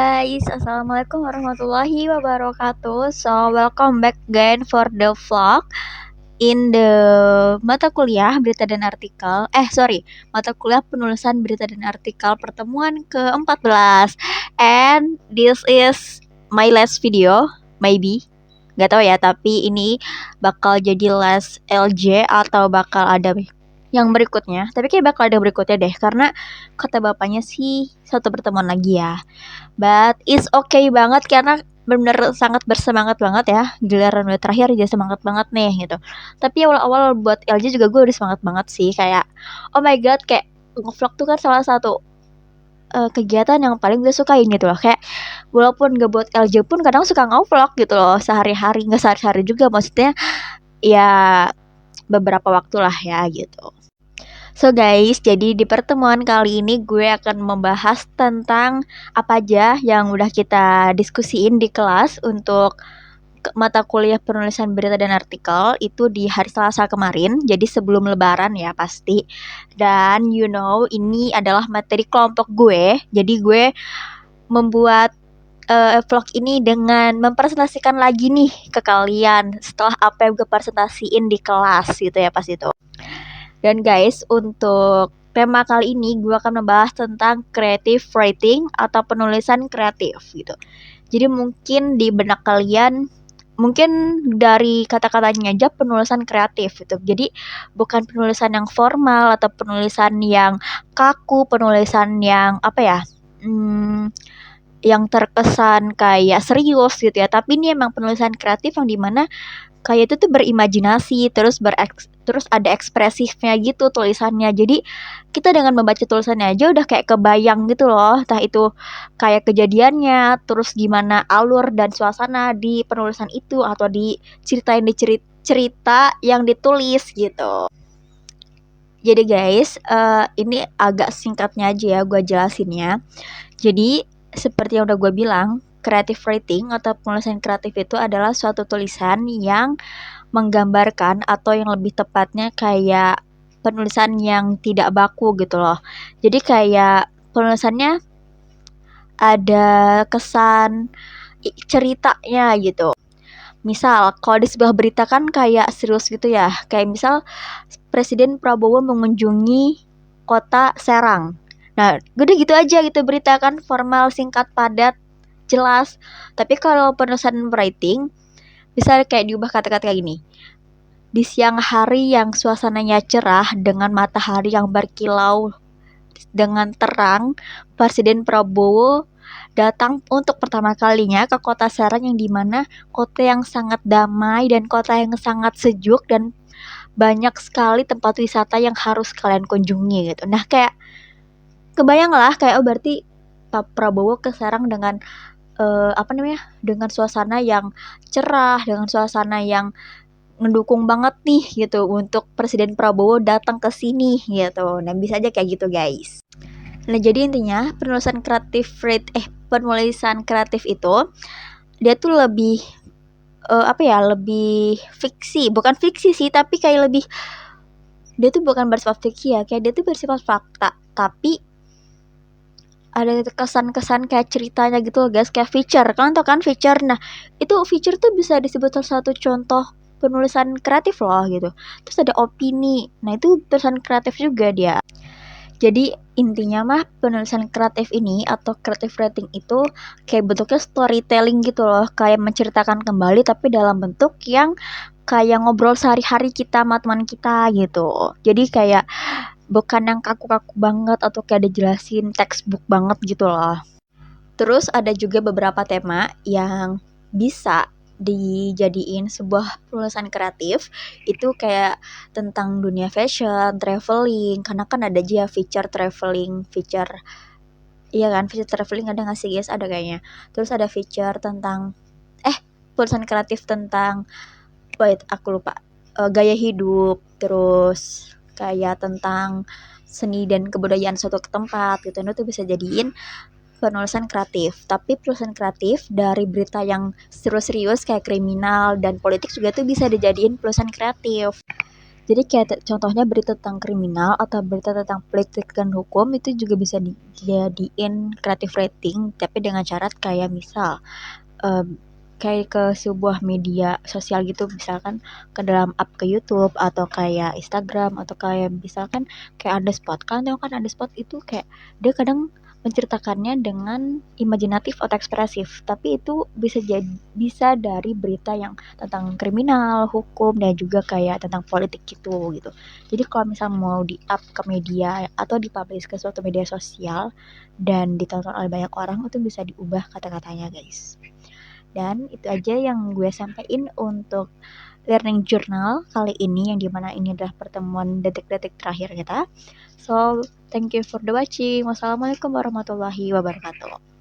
guys, Assalamualaikum warahmatullahi wabarakatuh. So welcome back again for the vlog in the mata kuliah berita dan artikel. Mata kuliah penulisan berita dan artikel pertemuan ke-14. And this is my last video, maybe. Gak tahu ya, tapi ini bakal jadi last LJ atau bakal ada yang berikutnya. Tapi kayak bakal ada berikutnya deh, karena kata bapaknya sih satu pertemuan lagi ya. But it's okay banget karena bener-bener sangat bersemangat banget ya. Giliran udah terakhir aja semangat banget nih gitu. Tapi awal-awal buat LJ juga gue udah semangat banget sih. Kayak oh my god, kayak nge-vlog tuh kan salah satu kegiatan yang paling gue sukain gitu loh. Kayak walaupun gak buat LJ pun kadang suka nge-vlog gitu loh. Sehari-hari, gak sehari-hari juga, maksudnya ya beberapa waktu lah ya gitu. So guys, jadi di pertemuan kali ini gue akan membahas tentang apa aja yang udah kita diskusiin di kelas untuk mata kuliah penulisan berita dan artikel itu di hari Selasa kemarin. Jadi sebelum lebaran ya pasti. Dan ini adalah materi kelompok gue. Jadi gue membuat vlog ini dengan mempresentasikan lagi nih ke kalian setelah apa yang gue presentasiin di kelas gitu ya pas itu. Dan guys, untuk tema kali ini gue akan membahas tentang creative writing atau penulisan kreatif gitu. Jadi mungkin di benak kalian mungkin dari kata-katanya aja penulisan kreatif gitu. Jadi bukan penulisan yang formal atau penulisan yang kaku, penulisan yang yang terkesan kayak serius gitu ya. Tapi ini emang penulisan kreatif yang dimana kayak itu tuh berimajinasi, terus ada ekspresifnya gitu tulisannya. Jadi kita dengan membaca tulisannya aja udah kayak kebayang gitu loh, entah itu kayak kejadiannya, terus gimana alur dan suasana di penulisan itu atau diceritain di cerita yang ditulis gitu. Jadi guys, ini agak singkatnya aja ya gue jelasinnya. Jadi seperti yang udah gue bilang, creative writing atau penulisan kreatif itu adalah suatu tulisan yang menggambarkan atau yang lebih tepatnya kayak penulisan yang tidak baku gitu loh. Jadi kayak penulisannya ada kesan ceritanya gitu. Misal kalau di sebuah berita kan kayak serius gitu ya. Kayak misal Presiden Prabowo mengunjungi kota Serang. Nah, udah gitu aja gitu berita kan, formal, singkat, padat, jelas. Tapi kalau penulisan writing bisa kayak diubah kata-kata kayak gini. Di siang hari yang suasananya cerah dengan matahari yang berkilau dengan terang, Presiden Prabowo datang untuk pertama kalinya ke kota Serang yang dimana kota yang sangat damai dan kota yang sangat sejuk dan banyak sekali tempat wisata yang harus kalian kunjungi gitu. Nah kayak kebayang lah kayak berarti Pak Prabowo ke Serang dengan dengan suasana yang cerah, dengan suasana yang mendukung banget nih gitu untuk Presiden Prabowo datang ke sini gitu. Nah bisa aja kayak gitu guys. Nah jadi intinya penulisan kreatif itu dia tuh lebih lebih fiksi, bukan fiksi sih, tapi kayak lebih dia tuh bukan bersifat fiksi ya, kayak dia tuh bersifat fakta, tapi ada kesan-kesan kayak ceritanya gitu loh guys, kayak feature. Kalian tau kan feature? Nah, itu feature tuh bisa disebut salah satu contoh penulisan kreatif loh gitu. Terus ada opini. Nah, itu penulisan kreatif juga dia. Jadi intinya mah penulisan kreatif ini atau creative writing itu kayak bentuknya storytelling gitu loh, kayak menceritakan kembali tapi dalam bentuk yang kayak ngobrol sehari-hari kita sama teman kita gitu. Jadi kayak bukan yang kaku-kaku banget atau kayak dijelasin textbook banget gitu loh. Terus ada juga beberapa tema yang bisa dijadiin sebuah penulisan kreatif itu kayak tentang dunia fashion, traveling, karena kan ada aja feature traveling, iya kan, feature traveling ada nggak sih guys? Ada kayaknya. Terus ada feature tentang penulisan kreatif tentang aku lupa, gaya hidup, terus kayak tentang seni dan kebudayaan suatu tempat gitu. Itu bisa jadiin penulisan kreatif. Tapi penulisan kreatif dari berita yang serius-serius kayak kriminal dan politik juga tuh bisa dijadiin penulisan kreatif. Jadi kayak contohnya berita tentang kriminal atau berita tentang politik dan hukum itu juga bisa dijadiin creative writing, tapi dengan syarat kayak misal em, kayak ke sebuah media sosial gitu, misalkan ke dalam up ke YouTube atau kayak Instagram atau kayak misalkan kayak ada spot kan, tau kan ada spot itu kayak dia kadang menceritakannya dengan imajinatif atau ekspresif, tapi itu bisa dari berita yang tentang kriminal, hukum, dan juga kayak tentang politik gitu. Jadi kalau misal mau di up ke media atau dipublish ke suatu media sosial dan ditonton oleh banyak orang, itu bisa diubah kata-katanya guys. Dan itu aja yang gue sampaikan untuk learning journal kali ini, yang dimana ini adalah pertemuan detik-detik terakhir kita. So, thank you for the watching. Wassalamualaikum warahmatullahi wabarakatuh.